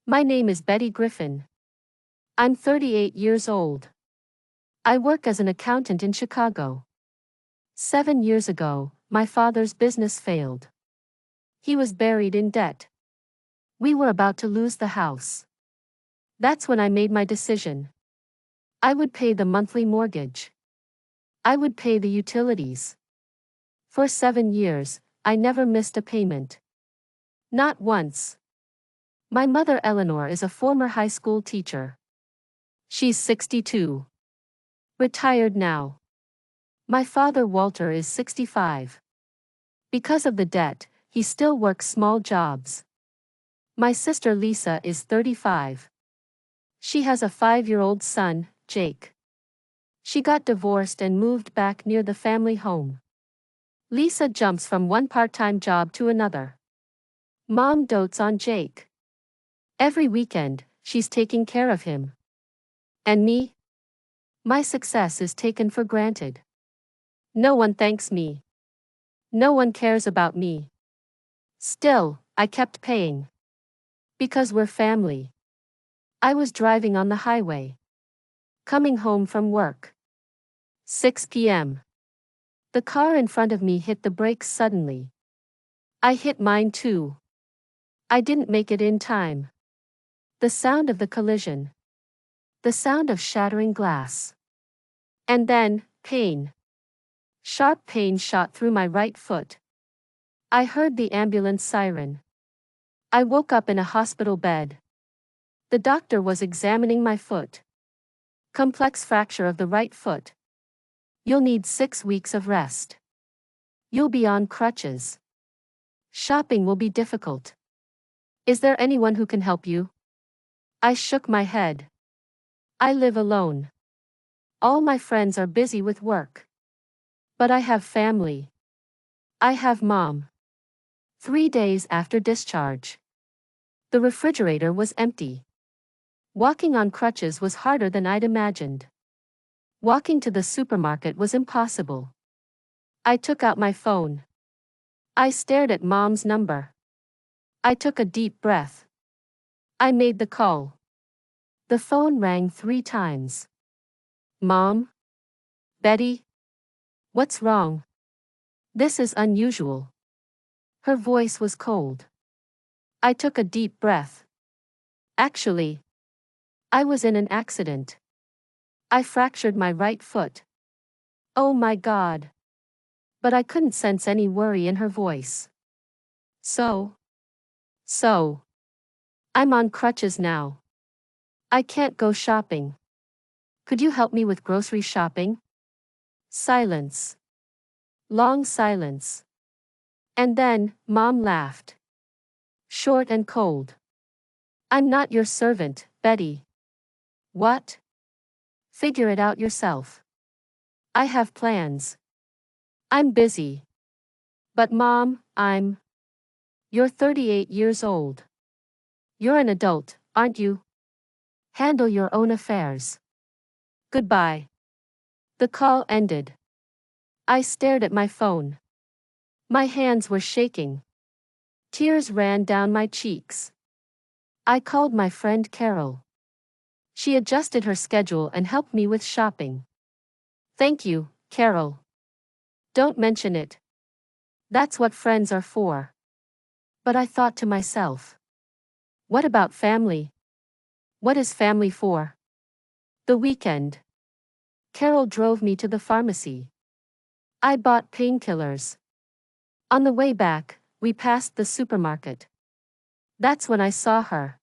My name is Betty Griffin. I'm 38 years old. I work as an accountant in Chicago. 7 years ago, my father's business failed. He was buried in debt. We were about to lose the house. That's when I made my decision. I would pay the monthly mortgage. I would pay the utilities. For 7 years, I never missed a payment. Not once. My mother Eleanor is a former high school teacher. She's 62. Retired now. My father Walter is 65. Because of the debt, he still works small jobs. My sister Lisa is 35. She has a 5-year-old son, Jake. She got divorced and moved back near the family home. Lisa jumps from one part-time job to another. Mom dotes on Jake. Every weekend, she's taking care of him. And me? My success is taken for granted. No one thanks me. No one cares about me. Still, I kept paying. Because we're family. I was driving on the highway. Coming home from work. 6 p.m. The car in front of me hit the brakes suddenly. I hit mine too. I didn't make it in time. The sound of the collision. The sound of shattering glass. And then, pain. Sharp pain shot through my right foot. I heard the ambulance siren. I woke up in a hospital bed. The doctor was examining my foot. Complex fracture of the right foot. You'll need 6 weeks of rest. You'll be on crutches. Shopping will be difficult. Is there anyone who can help you? I shook my head. I live alone. All my friends are busy with work. But I have family. I have Mom. 3 days after discharge. The refrigerator was empty. Walking on crutches was harder than I'd imagined. Walking to the supermarket was impossible. I took out my phone. I stared at Mom's number. I took a deep breath. I made the call. The phone rang 3 times. Mom? Betty? What's wrong? This is unusual. Her voice was cold. I took a deep breath. Actually, I was in an accident. I fractured my right foot. Oh my God. But I couldn't sense any worry in her voice. So, I'm on crutches now. I can't go shopping. Could you help me with grocery shopping? Silence. Long silence. And then, Mom laughed. Short and cold. I'm not your servant, Betty. What? Figure it out yourself. I have plans. I'm busy. But Mom, You're 38 years old. You're an adult, aren't you? Handle your own affairs. Goodbye. The call ended. I stared at my phone. My hands were shaking. Tears ran down my cheeks. I called my friend Carol. She adjusted her schedule and helped me with shopping. Thank you, Carol. Don't mention it. That's what friends are for. But I thought to myself. What about family? What is family for? The weekend. Carol drove me to the pharmacy. I bought painkillers. On the way back, we passed the supermarket. That's when I saw her.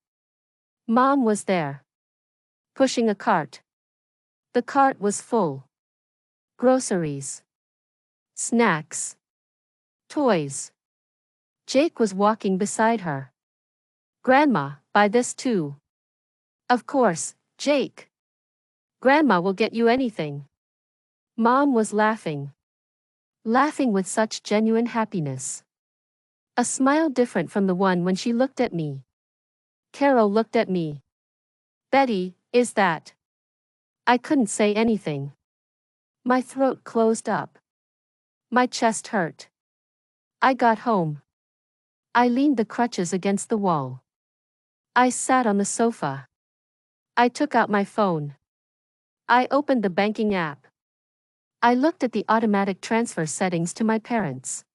Mom was there. Pushing a cart. The cart was full. Groceries. Snacks. Toys. Jake was walking beside her. Grandma, buy this too. Of course, Jake. Grandma will get you anything. Mom was laughing. Laughing with such genuine happiness. A smile different from the one when she looked at me. Carol looked at me. Betty, is that? I couldn't say anything. My throat closed up. My chest hurt. I got home. I leaned the crutches against the wall. I sat on the sofa. I took out my phone. I opened the banking app. I looked at the automatic transfer settings to my parents.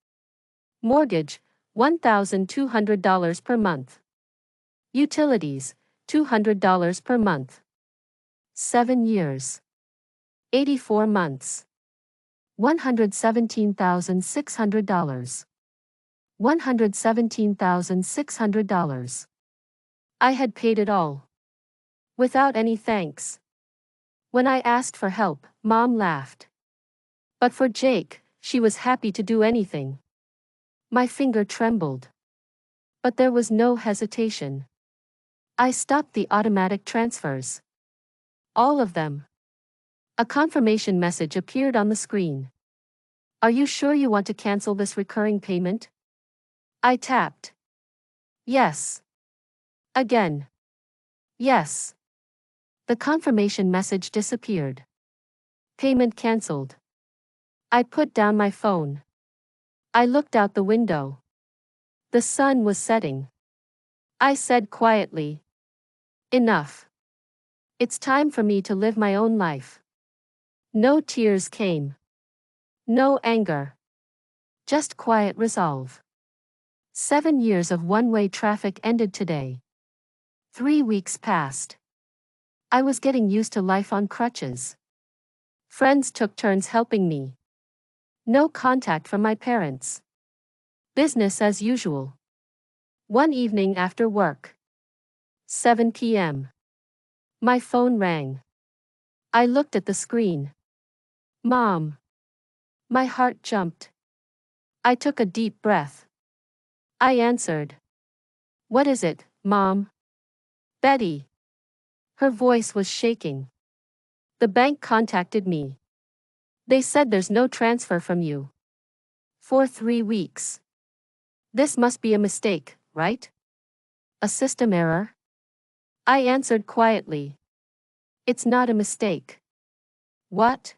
Mortgage, $1,200 per month. Utilities, $200 per month. 7 years. 84 months. $117,600. $117,600. I had paid it all. Without any thanks. When I asked for help, Mom laughed. But for Jake, she was happy to do anything. My finger trembled. But there was no hesitation. I stopped the automatic transfers. All of them. A confirmation message appeared on the screen. Are you sure you want to cancel this recurring payment? I tapped. Yes. Again. Yes. The confirmation message disappeared. Payment cancelled. I put down my phone. I looked out the window. The sun was setting. I said quietly, enough. It's time for me to live my own life. No tears came. No anger. Just quiet resolve. 7 years of one-way traffic ended today. 3 weeks passed. I was getting used to life on crutches. Friends took turns helping me. No contact from my parents. Business as usual. One evening after work. 7 p.m. My phone rang. I looked at the screen. Mom. My heart jumped. I took a deep breath. I answered. What is it, Mom? Betty. Her voice was shaking. The bank contacted me. They said there's no transfer from you. For 3 weeks. This must be a mistake, right? A system error? I answered quietly. It's not a mistake. What?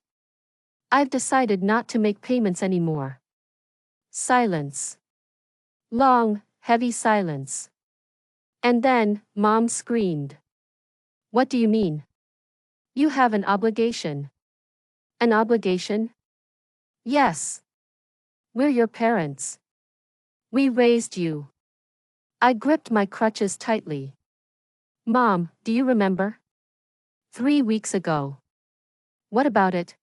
I've decided not to make payments anymore. Silence. Long, heavy silence. And then, Mom screamed. What do you mean? You have an obligation. An obligation? Yes. We're your parents. We raised you. I gripped my crutches tightly. Mom, do you remember? 3 weeks ago. What about it?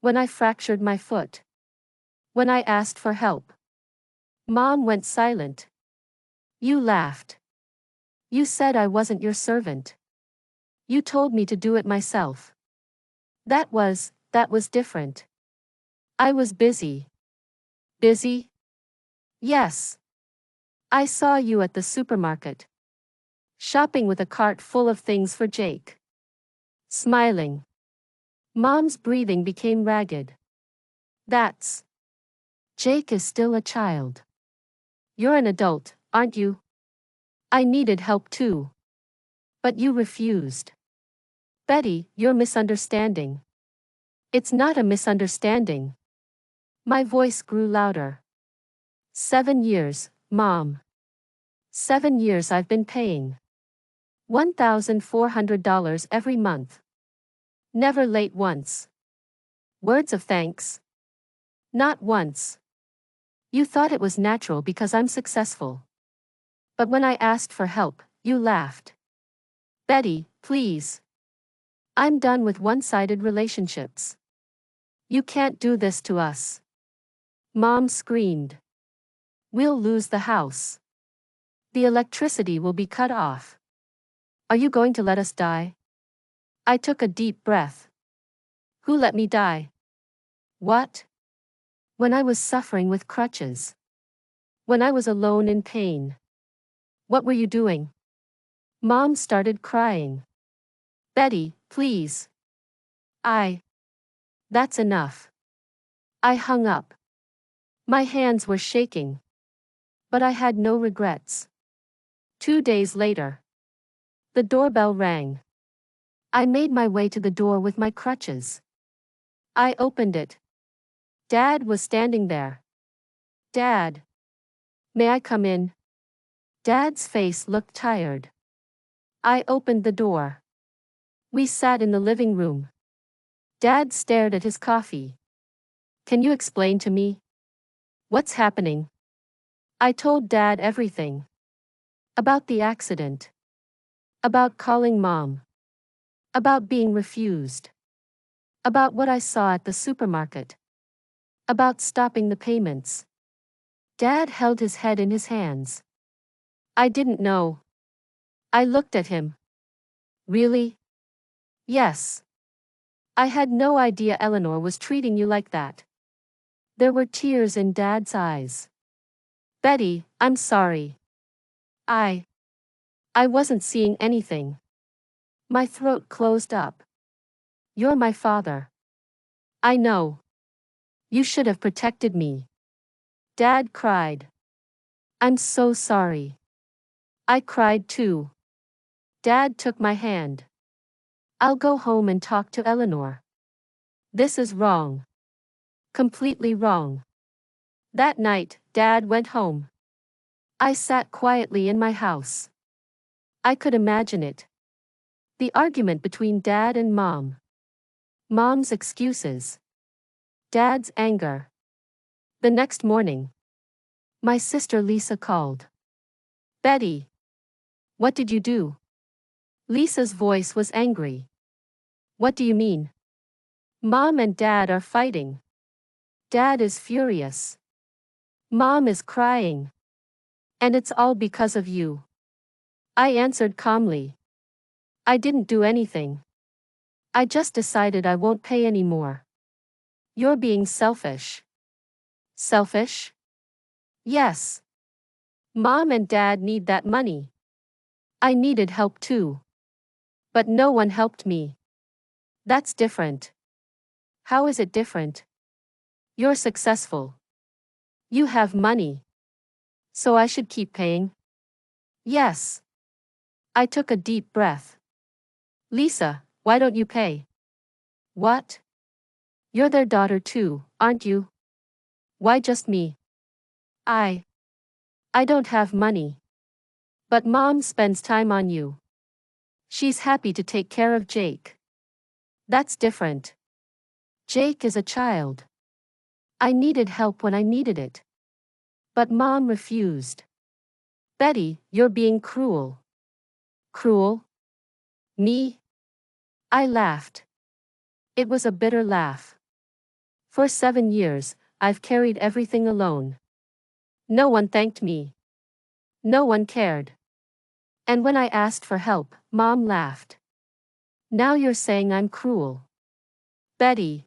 When I fractured my foot. When I asked for help. Mom went silent. You laughed. You said I wasn't your servant. You told me to do it myself. That was different. I was busy. Busy? Yes. I saw you at the supermarket. Shopping with a cart full of things for Jake. Smiling. Mom's breathing became ragged. That's. Jake is still a child. You're an adult, aren't you? I needed help too. But you refused. Betty, you're misunderstanding. It's not a misunderstanding. My voice grew louder. 7 years, Mom. 7 years I've been paying. $1,400 every month. Never late once. Words of thanks? Not once. You thought it was natural because I'm successful. But when I asked for help, you laughed. Betty, please. I'm done with one-sided relationships. You can't do this to us. Mom screamed. We'll lose the house. The electricity will be cut off. Are you going to let us die? I took a deep breath. Who let me die? What? When I was suffering with crutches. When I was alone in pain. What were you doing? Mom started crying. Betty, please. That's enough. I hung up. My hands were shaking. But I had no regrets. 2 days later. The doorbell rang. I made my way to the door with my crutches. I opened it. Dad was standing there. Dad. May I come in? Dad's face looked tired. I opened the door. We sat in the living room. Dad stared at his coffee. Can you explain to me? What's happening? I told Dad everything. About the accident. About calling Mom. About being refused. About what I saw at the supermarket. About stopping the payments. Dad held his head in his hands. I didn't know. I looked at him. Really? Yes. I had no idea Eleanor was treating you like that. There were tears in Dad's eyes. Betty, I'm sorry. I wasn't seeing anything. My throat closed up. You're my father. I know. You should have protected me. Dad cried. I'm so sorry. I cried too. Dad took my hand. I'll go home and talk to Eleanor. This is wrong. Completely wrong. That night, Dad went home. I sat quietly in my house. I could imagine it. The argument between Dad and Mom. Mom's excuses. Dad's anger. The next morning, my sister Lisa called. Betty. What did you do? Lisa's voice was angry. What do you mean? Mom and Dad are fighting. Dad is furious. Mom is crying. And it's all because of you. I answered calmly. I didn't do anything. I just decided I won't pay anymore. You're being selfish. Selfish? Yes. Mom and Dad need that money. I needed help too. But no one helped me. That's different. How is it different? You're successful. You have money. So I should keep paying? Yes. I took a deep breath. Lisa, why don't you pay? What? You're their daughter too, aren't you? Why just me? I don't have money. But Mom spends time on you. She's happy to take care of Jake. That's different. Jake is a child. I needed help when I needed it. But Mom refused. Betty, you're being cruel. Cruel? Me? I laughed. It was a bitter laugh. For 7 years, I've carried everything alone. No one thanked me. No one cared. And when I asked for help, Mom laughed. Now you're saying I'm cruel. Betty.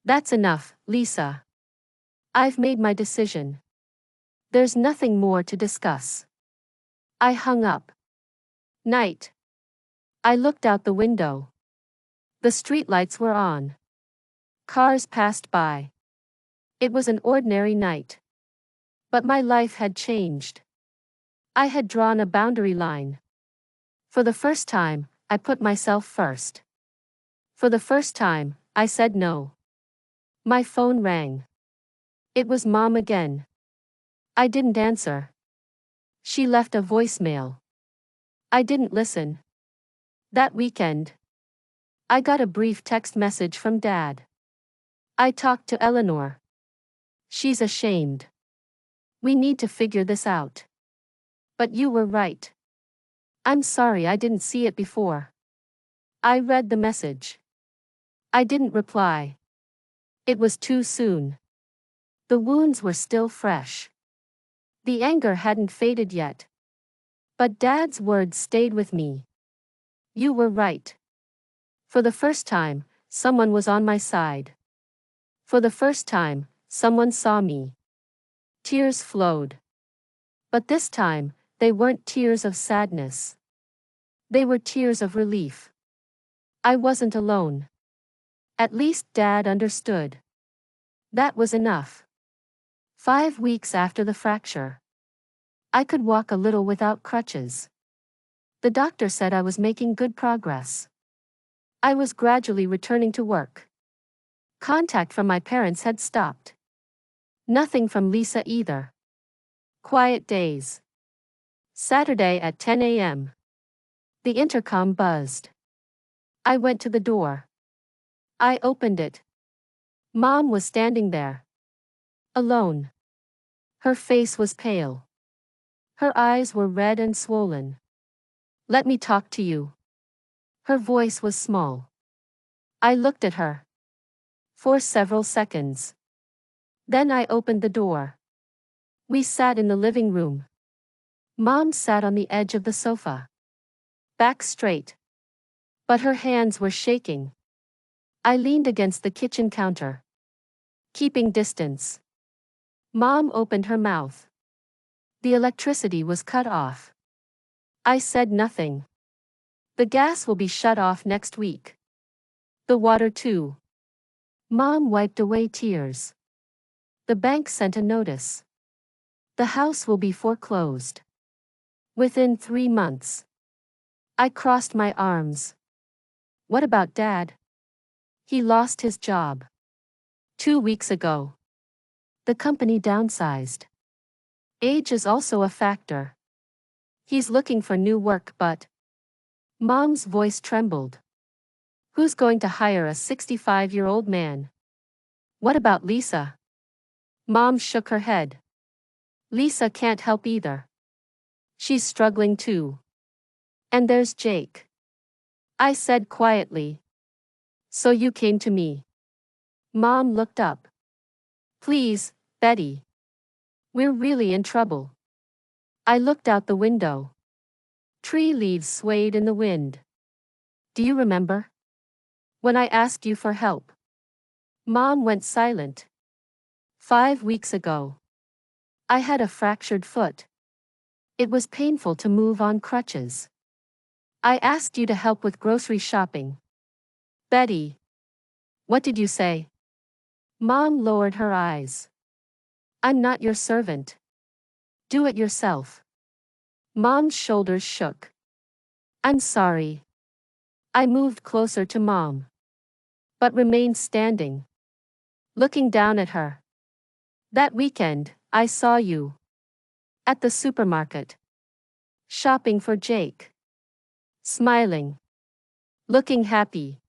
That's enough, Lisa. I've made my decision. There's nothing more to discuss. I hung up. Night. I looked out the window. The streetlights were on. Cars passed by. It was an ordinary night. But my life had changed. I had drawn a boundary line. For the first time, I put myself first. For the first time, I said no. My phone rang. It was Mom again. I didn't answer. She left a voicemail. I didn't listen. That weekend, I got a brief text message from Dad. I talked to Eleanor. She's ashamed. We need to figure this out. But you were right. I'm sorry I didn't see it before. I read the message. I didn't reply. It was too soon. The wounds were still fresh. The anger hadn't faded yet. But Dad's words stayed with me. You were right. For the first time, someone was on my side. For the first time, someone saw me. Tears flowed. But this time, they weren't tears of sadness. They were tears of relief. I wasn't alone. At least Dad understood. That was enough. 5 weeks after the fracture, I could walk a little without crutches. The doctor said I was making good progress. I was gradually returning to work. Contact from my parents had stopped. Nothing from Lisa either. Quiet days. Saturday at 10 a.m. The intercom buzzed. I went to the door. I opened it. Mom was standing there. Alone. Her face was pale. Her eyes were red and swollen. "Let me talk to you." Her voice was small. I looked at her. For several seconds. Then I opened the door. We sat in the living room. Mom sat on the edge of the sofa. Back straight. But her hands were shaking. I leaned against the kitchen counter. Keeping distance. Mom opened her mouth. The electricity was cut off. I said nothing. "The gas will be shut off next week. The water too." Mom wiped away tears. "The bank sent a notice. The house will be foreclosed. Within 3 months." I crossed my arms. "What about Dad?" "He lost his job 2 weeks ago. The company downsized. Age is also a factor. He's looking for new work but..." Mom's voice trembled. "Who's going to hire a 65-year-old man?" "What about Lisa?" Mom shook her head. "Lisa can't help either. She's struggling too. And there's Jake." I said quietly. "So you came to me." Mom looked up. "Please, Betty. We're really in trouble." I looked out the window. Tree leaves swayed in the wind. "Do you remember when I asked you for help?" Mom went silent. 5 weeks ago. I had a fractured foot. It was painful to move on crutches. I asked you to help with grocery shopping. Betty. What did you say?" Mom lowered her eyes. "I'm not your servant. Do it yourself." Mom's shoulders shook. "I'm sorry." I moved closer to Mom. But remained standing. Looking down at her. "That weekend, I saw you. At the supermarket. Shopping for Jake. Smiling. Looking happy.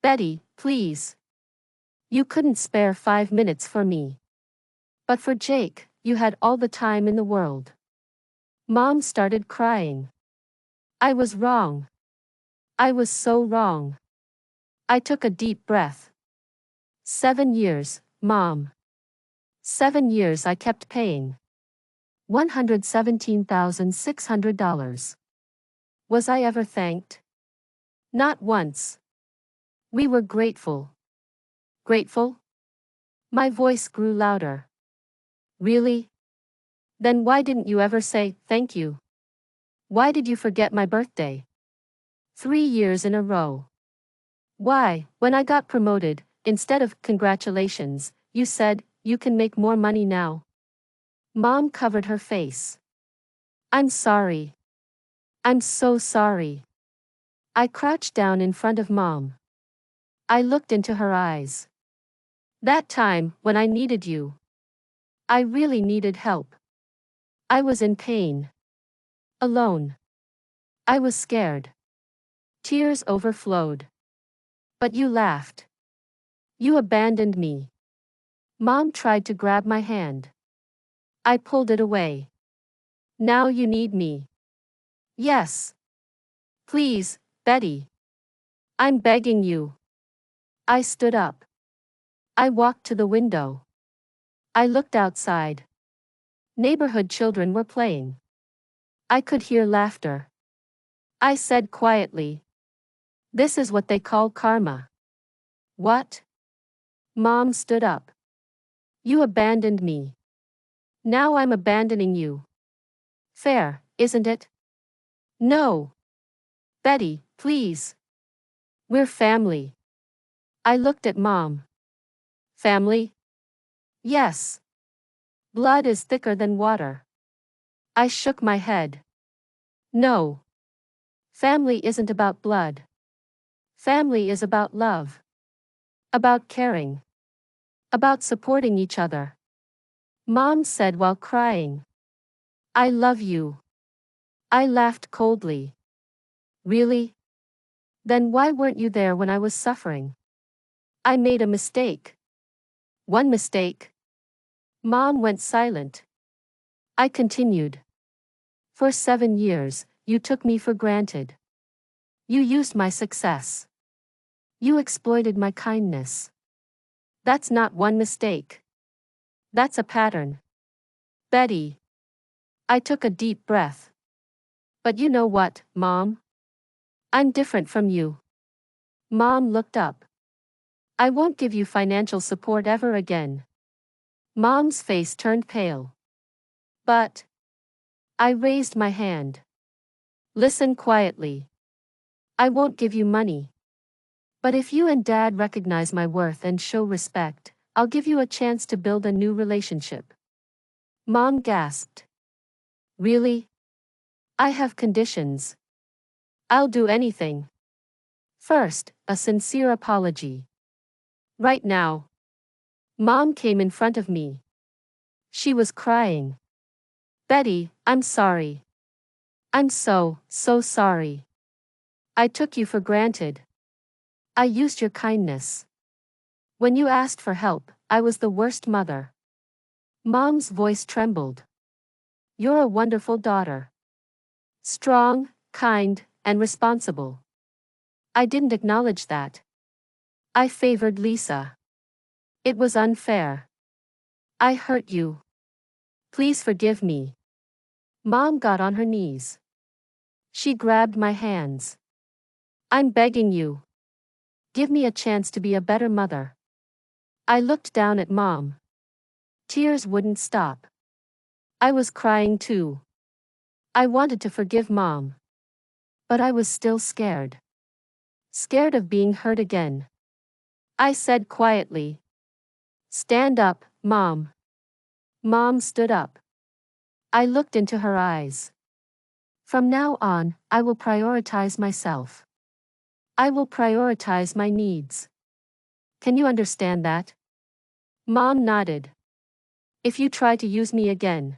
Betty, please. You couldn't spare 5 minutes for me. But for Jake, you had all the time in the world." Mom started crying. I was wrong. I was so wrong. I took a deep breath. 7 years, Mom. 7 years I kept paying. $117,600. Was I ever thanked? Not once. We were grateful. Grateful? My voice grew louder. Really? Then why didn't you ever say, thank you? Why did you forget my birthday? 3 years in a row. Why, when I got promoted, instead of congratulations, you said, you can make more money now? Mom covered her face. I'm sorry. I'm so sorry. I crouched down in front of Mom. I looked into her eyes. That time, when I needed you. I really needed help. I was in pain. Alone. I was scared. Tears overflowed. But you laughed. You abandoned me. Mom tried to grab my hand. I pulled it away. Now you need me. Yes. Please, Betty. I'm begging you. I stood up. I walked to the window. I looked outside. Neighborhood children were playing. I could hear laughter. I said quietly, "This is what they call karma." What? Mom stood up. You abandoned me. Now I'm abandoning you. Fair, isn't it? No. Betty, please. We're family. I looked at Mom. Family? Yes. Blood is thicker than water. I shook my head. No. Family isn't about blood. Family is about love. About caring. About supporting each other. Mom said while crying. I love you. I laughed coldly. Really? Then why weren't you there when I was suffering? I made a mistake. One mistake. Mom went silent. I continued. For 7 years, you took me for granted. You used my success. You exploited my kindness. That's not one mistake. That's a pattern. Betty. I took a deep breath. But you know what, Mom? I'm different from you. Mom looked up. I won't give you financial support ever again. Mom's face turned pale. But I raised my hand. Listen quietly. I won't give you money. But if you and Dad recognize my worth and show respect, I'll give you a chance to build a new relationship. Mom gasped. Really? I have conditions. I'll do anything. First, a sincere apology. Right now. Mom came in front of me. She was crying. Betty, I'm sorry. I'm so sorry. I took you for granted. I used your kindness. When you asked for help, I was the worst mother. Mom's voice trembled. You're a wonderful daughter. Strong, kind, and responsible. I didn't acknowledge that. I favored Lisa. It was unfair. I hurt you. Please forgive me. Mom got on her knees. She grabbed my hands. I'm begging you. Give me a chance to be a better mother. I looked down at Mom. Tears wouldn't stop. I was crying too. I wanted to forgive Mom. But I was still scared. Scared of being hurt again. I said quietly. Stand up, Mom. Mom stood up. I looked into her eyes. From now on, I will prioritize myself. I will prioritize my needs. Can you understand that? Mom nodded. If you try to use me again.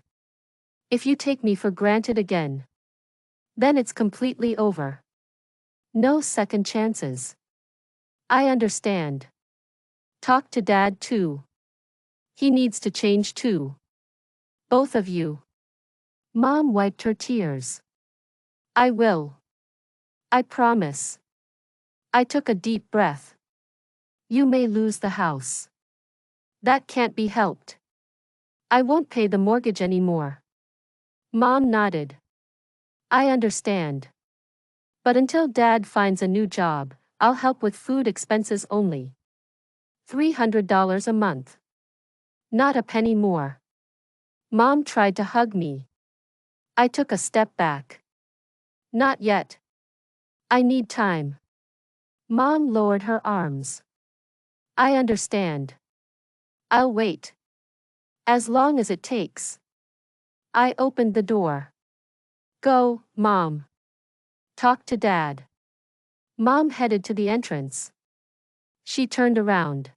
If you take me for granted again. Then it's completely over. No second chances. I understand. Talk to Dad too. He needs to change too. Both of you. Mom wiped her tears. I will. I promise. I took a deep breath. You may lose the house. That can't be helped. I won't pay the mortgage anymore. Mom nodded. I understand. But until Dad finds a new job, I'll help with food expenses only. $300 a month. Not a penny more. Mom tried to hug me. I took a step back. Not yet. I need time. Mom lowered her arms. I understand. I'll wait. As long as it takes. I opened the door. Go, Mom. Talk to Dad. Mom headed to the entrance. She turned around.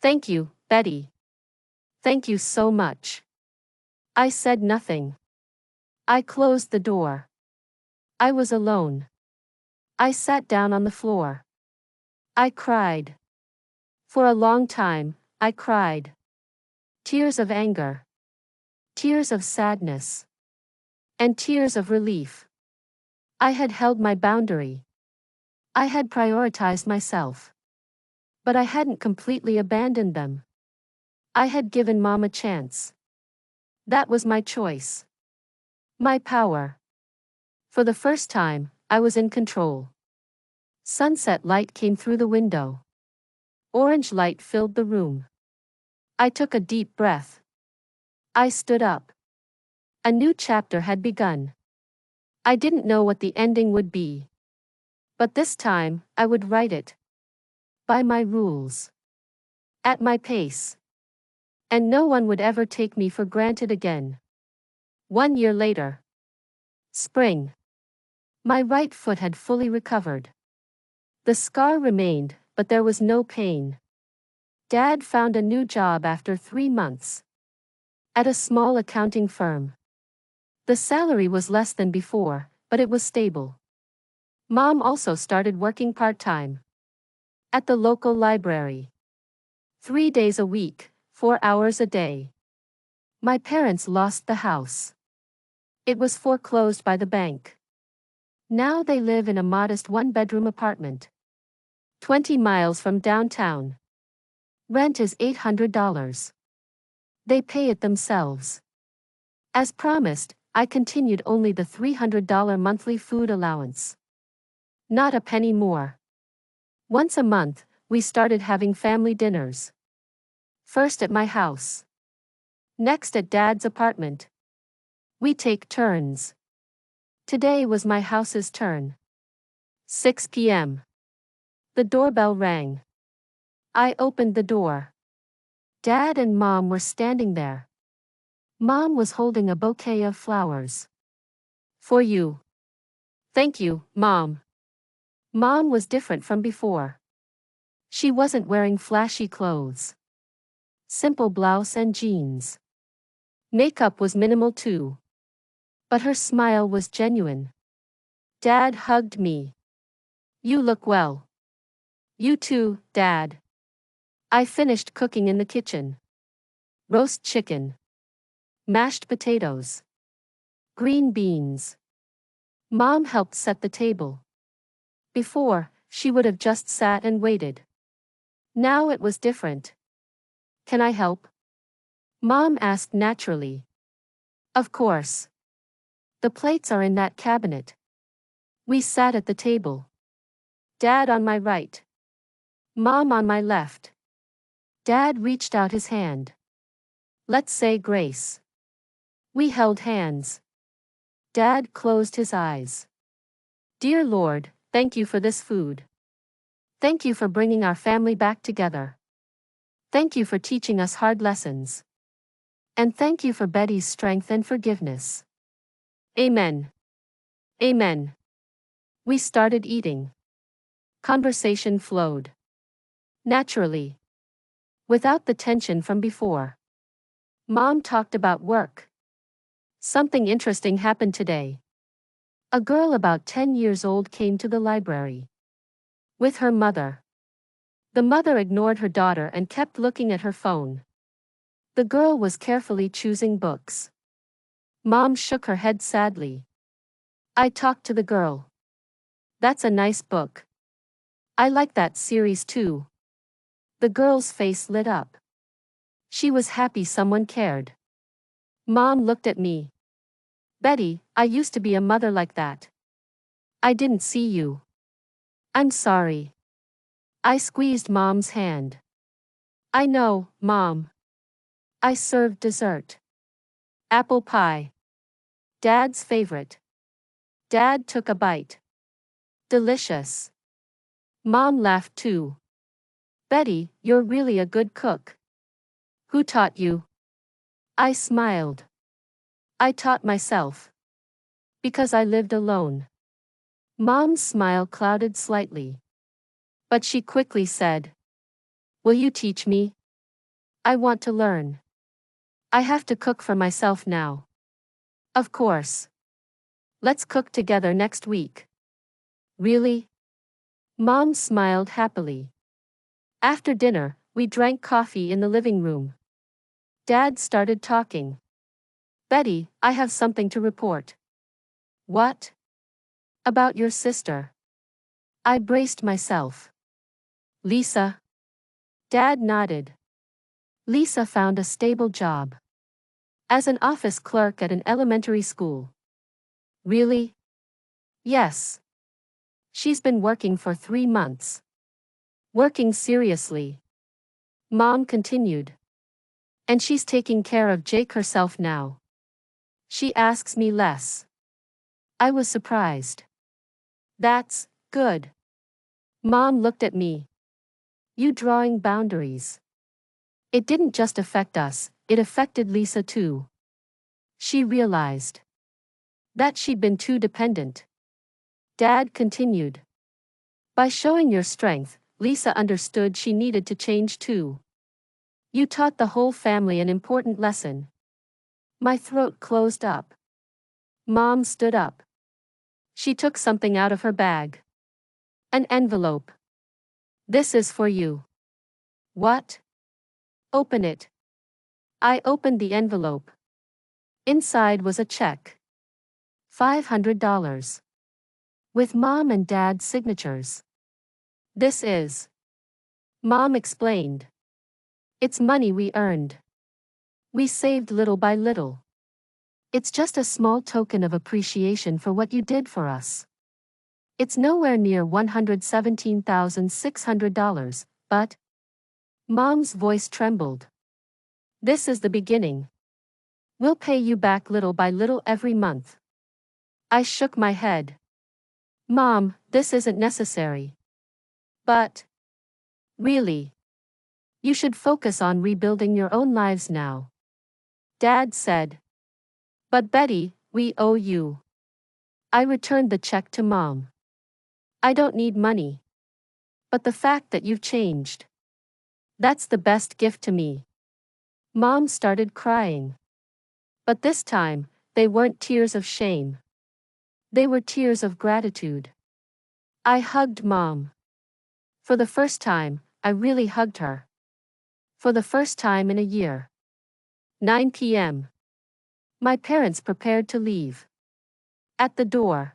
Thank you, Betty. Thank you so much. I said nothing. I closed the door. I was alone. I sat down on the floor. I cried. For a long time, I cried. Tears of anger. Tears of sadness. And tears of relief. I had held my boundary. I had prioritized myself. But I hadn't completely abandoned them. I had given Mom a chance. That was my choice. My power. For the first time, I was in control. Sunset light came through the window. Orange light filled the room. I took a deep breath. I stood up. A new chapter had begun. I didn't know what the ending would be. But this time, I would write it. By my rules. At my pace. And no one would ever take me for granted again. 1 year later. Spring. My right foot had fully recovered. The scar remained, but there was no pain. Dad found a new job after 3 months. At a small accounting firm. The salary was less than before, but it was stable. Mom also started working part-time at the local library. 3 days a week, 4 hours a day. My parents lost the house. It was foreclosed by the bank. Now they live in a modest one-bedroom apartment, 20 miles from downtown. Rent is $800. They pay it themselves. As promised, I continued only the $300 monthly food allowance. Not a penny more. Once a month, we started having family dinners. First at my house. Next at Dad's apartment. We take turns. Today was my house's turn. 6 p.m. The doorbell rang. I opened the door. Dad and Mom were standing there. Mom was holding a bouquet of flowers. For you. Thank you, Mom. Mom was different from before. She wasn't wearing flashy clothes. Simple blouse and jeans. Makeup was minimal too. But her smile was genuine. Dad hugged me. You look well. You too, Dad. I finished cooking in the kitchen. Roast chicken. Mashed potatoes. Green beans. Mom helped set the table. Before, she would have just sat and waited. Now it was different. Can I help? Mom asked naturally. Of course. The plates are in that cabinet. We sat at the table. Dad on my right. Mom on my left. Dad reached out his hand. Let's say grace. We held hands. Dad closed his eyes. Dear Lord, thank you for this food. Thank you for bringing our family back together. Thank you for teaching us hard lessons. And thank you for Betty's strength and forgiveness. Amen. Amen. We started eating. Conversation flowed. Naturally. Without the tension from before. Mom talked about work. Something interesting happened today. A girl about 10 years old came to the library. With her mother. The mother ignored her daughter and kept looking at her phone. The girl was carefully choosing books. Mom shook her head sadly. I talked to the girl. That's a nice book. I like that series too. The girl's face lit up. She was happy someone cared. Mom looked at me. Betty, I used to be a mother like that. I didn't see you. I'm sorry. I squeezed Mom's hand. I know, Mom. I served dessert. Apple pie. Dad's favorite. Dad took a bite. Delicious. Mom laughed too. Betty, you're really a good cook. Who taught you? I smiled. I taught myself. Because I lived alone. Mom's smile clouded slightly. But she quickly said, will you teach me? I want to learn. I have to cook for myself now. Of course. Let's cook together next week. Really? Mom smiled happily. After dinner, we drank coffee in the living room. Dad started talking. Betty, I have something to report. What? About your sister. I braced myself. Lisa? Dad nodded. Lisa found a stable job. As an office clerk at an elementary school. Really? Yes. She's been working for 3 months. Working seriously. Mom continued. And she's taking care of Jake herself now. She asks me less. I was surprised. That's good. Mom looked at me. You drawing boundaries. It didn't just affect us, it affected Lisa too. She realized that she'd been too dependent. Dad continued. By showing your strength, Lisa understood she needed to change too. You taught the whole family an important lesson. My throat closed up. Mom stood up. She took something out of her bag. An envelope. This is for you. What? Open it. I opened the envelope. Inside was a check. $500. With Mom and Dad's signatures. This is. Mom explained. It's money we earned. We saved little by little. It's just a small token of appreciation for what you did for us. It's nowhere near $117,600, but. Mom's voice trembled. This is the beginning. We'll pay you back little by little every month. I shook my head. Mom, this isn't necessary. But. Really. You should focus on rebuilding your own lives now. Dad said. But Betty, we owe you. I returned the check to Mom. I don't need money. But the fact that you've changed. That's the best gift to me. Mom started crying. But this time, they weren't tears of shame. They were tears of gratitude. I hugged Mom. For the first time, I really hugged her. For the first time in a year. 9 p.m. My parents prepared to leave. At the door.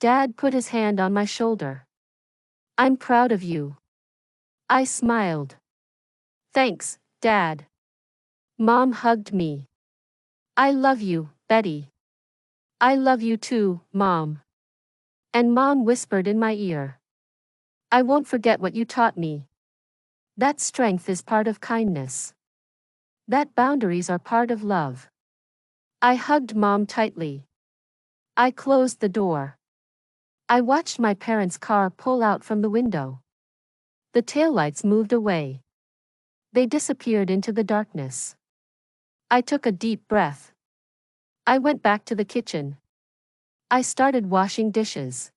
Dad put his hand on my shoulder. I'm proud of you. I smiled. Thanks, Dad. Mom hugged me. I love you, Betty. I love you too, Mom. And Mom whispered in my ear. I won't forget what you taught me. That strength is part of kindness. That boundaries are part of love. I hugged Mom tightly. I closed the door. I watched my parents' car pull out from the window. The taillights moved away. They disappeared into the darkness. I took a deep breath. I went back to the kitchen. I started washing dishes.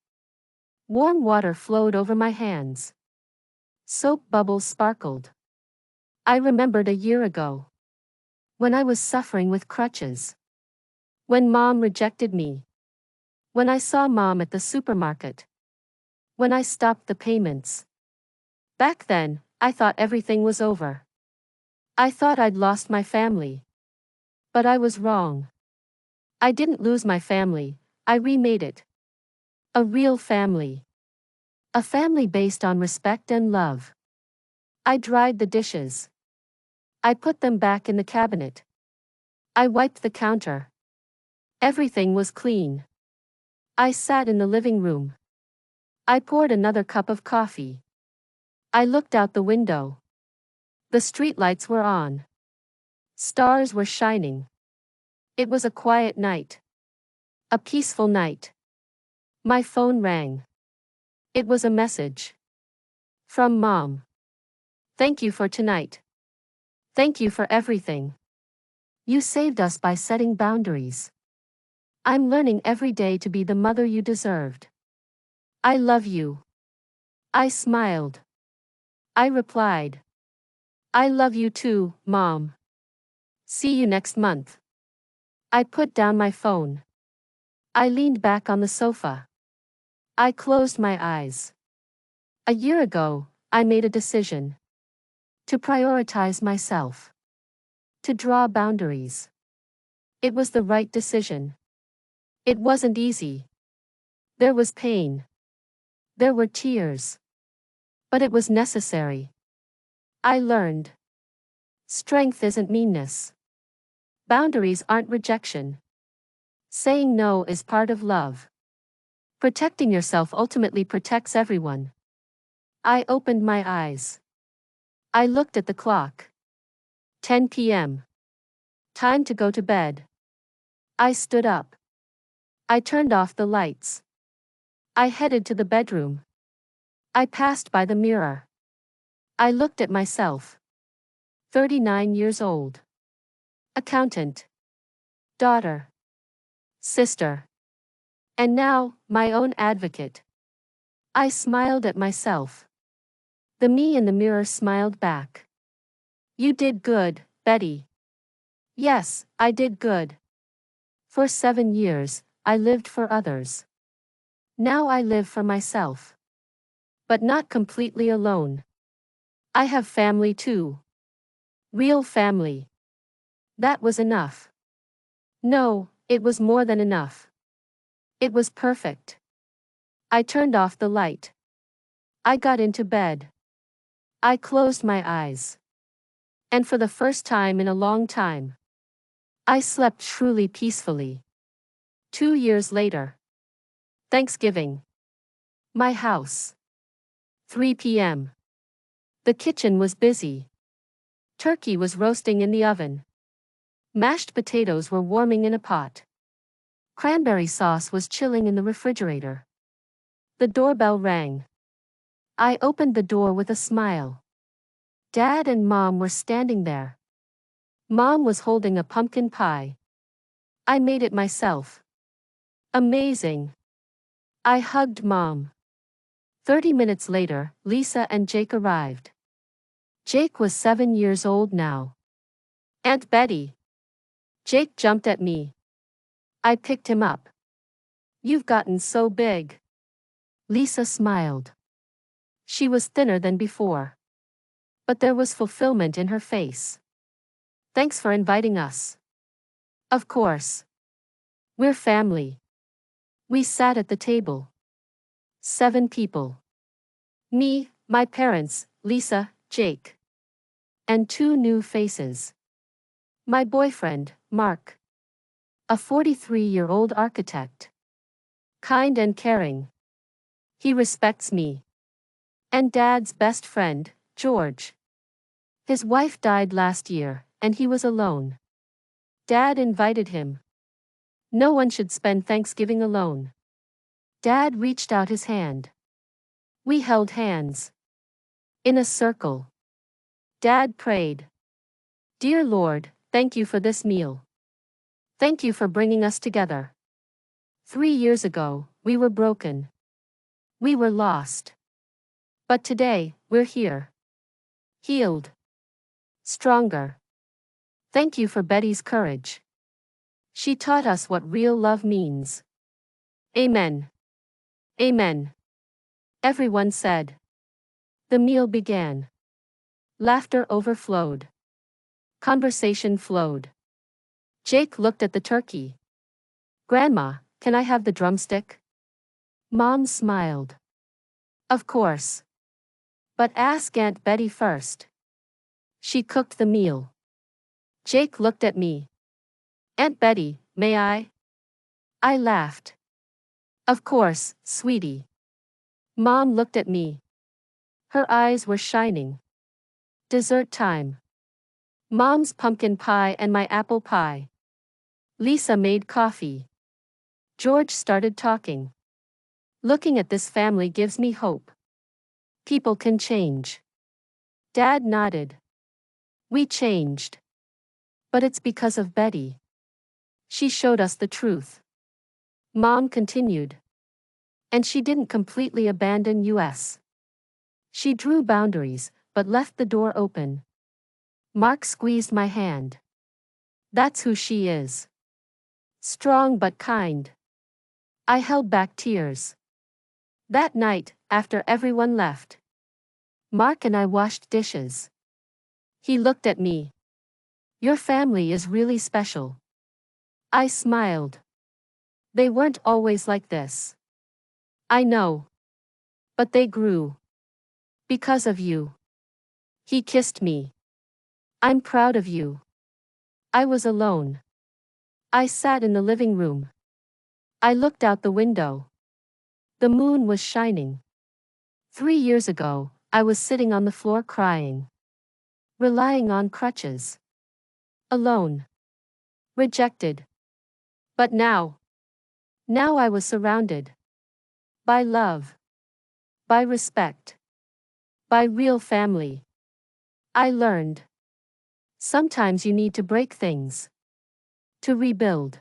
Warm water flowed over my hands. Soap bubbles sparkled. I remembered a year ago. When I was suffering with crutches. When Mom rejected me. When I saw Mom at the supermarket. When I stopped the payments. Back then, I thought everything was over. I thought I'd lost my family. But I was wrong. I didn't lose my family, I remade it. A real family. A family based on respect and love. I dried the dishes. I put them back in the cabinet. I wiped the counter. Everything was clean. I sat in the living room. I poured another cup of coffee. I looked out the window. The streetlights were on. Stars were shining. It was a quiet night. A peaceful night. My phone rang. It was a message. From Mom. Thank you for tonight. Thank you for everything. You saved us by setting boundaries. I'm learning every day to be the mother you deserved. I love you. I smiled. I replied. I love you too, Mom. See you next month. I put down my phone. I leaned back on the sofa. I closed my eyes. A year ago, I made a decision. To prioritize myself. To draw boundaries. It was the right decision. It wasn't easy. There was pain. There were tears. But it was necessary. I learned. Strength isn't meanness. Boundaries aren't rejection. Saying no is part of love. Protecting yourself ultimately protects everyone. I opened my eyes. I looked at the clock. 10 p.m. Time to go to bed. I stood up. I turned off the lights. I headed to the bedroom. I passed by the mirror. I looked at myself. 39 years old. Accountant. Daughter. Sister. And now, my own advocate. I smiled at myself. The me in the mirror smiled back. You did good, Betty. Yes, I did good. For 7 years, I lived for others. Now I live for myself. But not completely alone. I have family too. Real family. That was enough. No, it was more than enough. It was perfect. I turned off the light. I got into bed. I closed my eyes. And for the first time in a long time, I slept truly peacefully. 2 years later. Thanksgiving. My house. 3 p.m. The kitchen was busy. Turkey was roasting in the oven. Mashed potatoes were warming in a pot. Cranberry sauce was chilling in the refrigerator. The doorbell rang. I opened the door with a smile. Dad and Mom were standing there. Mom was holding a pumpkin pie. I made it myself. Amazing. I hugged Mom. 30 minutes later, Lisa and Jake arrived. Jake was 7 years old now. Aunt Betty. Jake jumped at me. I picked him up. You've gotten so big. Lisa smiled. She was thinner than before. But there was fulfillment in her face. Thanks for inviting us. Of course. We're family. We sat at the table. 7 people. Me, my parents, Lisa, Jake. And 2 new faces. My boyfriend, Mark. A 43-year-old architect. Kind and caring. He respects me. And Dad's best friend, George. His wife died last year, and he was alone. Dad invited him. No one should spend Thanksgiving alone. Dad reached out his hand. We held hands. In a circle. Dad prayed. Dear Lord, thank you for this meal. Thank you for bringing us together. 3 years ago, we were broken. We were lost. But today, we're here. Healed. Stronger. Thank you for Betty's courage. She taught us what real love means. Amen. Amen. Everyone said. The meal began. Laughter overflowed. Conversation flowed. Jake looked at the turkey. Grandma, can I have the drumstick? Mom smiled. Of course. But ask Aunt Betty first. She cooked the meal. Jake looked at me. Aunt Betty, may I? I laughed. Of course, sweetie. Mom looked at me. Her eyes were shining. Dessert time. Mom's pumpkin pie and my apple pie. Lisa made coffee. George started talking. Looking at this family gives me hope. People can change. Dad nodded. We changed. But it's because of Betty. She showed us the truth. Mom continued. And she didn't completely abandon us. She drew boundaries, but left the door open. Mark squeezed my hand. That's who she is. Strong but kind. I held back tears. That night, after everyone left, Mark and I washed dishes. He looked at me. Your family is really special. I smiled. They weren't always like this. I know. But they grew. Because of you. He kissed me. I'm proud of you. I was alone. I sat in the living room. I looked out the window. The moon was shining. 3 years ago, I was sitting on the floor crying. Relying on crutches. Alone. Rejected. But now I was surrounded. By love. By respect. By real family. I learned. Sometimes you need to break things. To rebuild.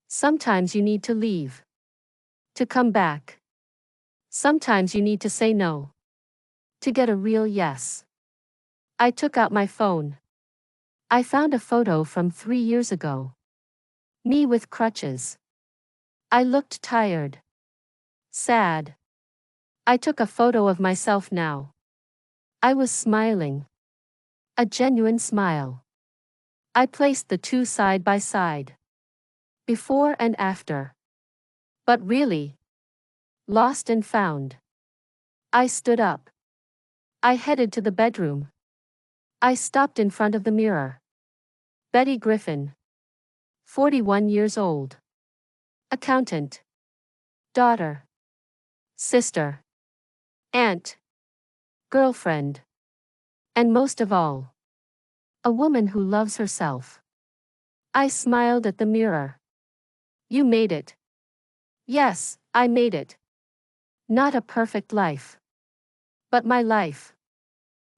Sometimes you need to leave. To come back. Sometimes you need to say no. To get a real yes. I took out my phone. I found a photo from 3 years ago. Me with crutches. I looked tired. Sad. I took a photo of myself now. I was smiling. A genuine smile. I placed the two side by side. Before and after. But really. Lost and found. I stood up. I headed to the bedroom. I stopped in front of the mirror. Betty Griffin. 41 years old. Accountant. Daughter. Sister. Aunt. Girlfriend. And most of all, a woman who loves herself. I smiled at the mirror. You made it. Yes, I made it. Not a perfect life. But my life.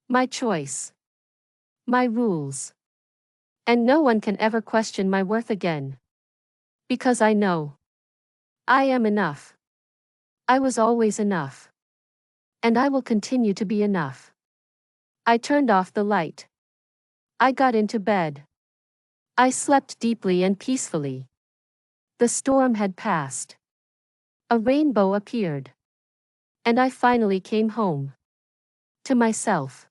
My choice. My rules. And no one can ever question my worth again. Because I know. I am enough. I was always enough. And I will continue to be enough. I turned off the light. I got into bed. I slept deeply and peacefully. The storm had passed. A rainbow appeared. And I finally came home. To myself.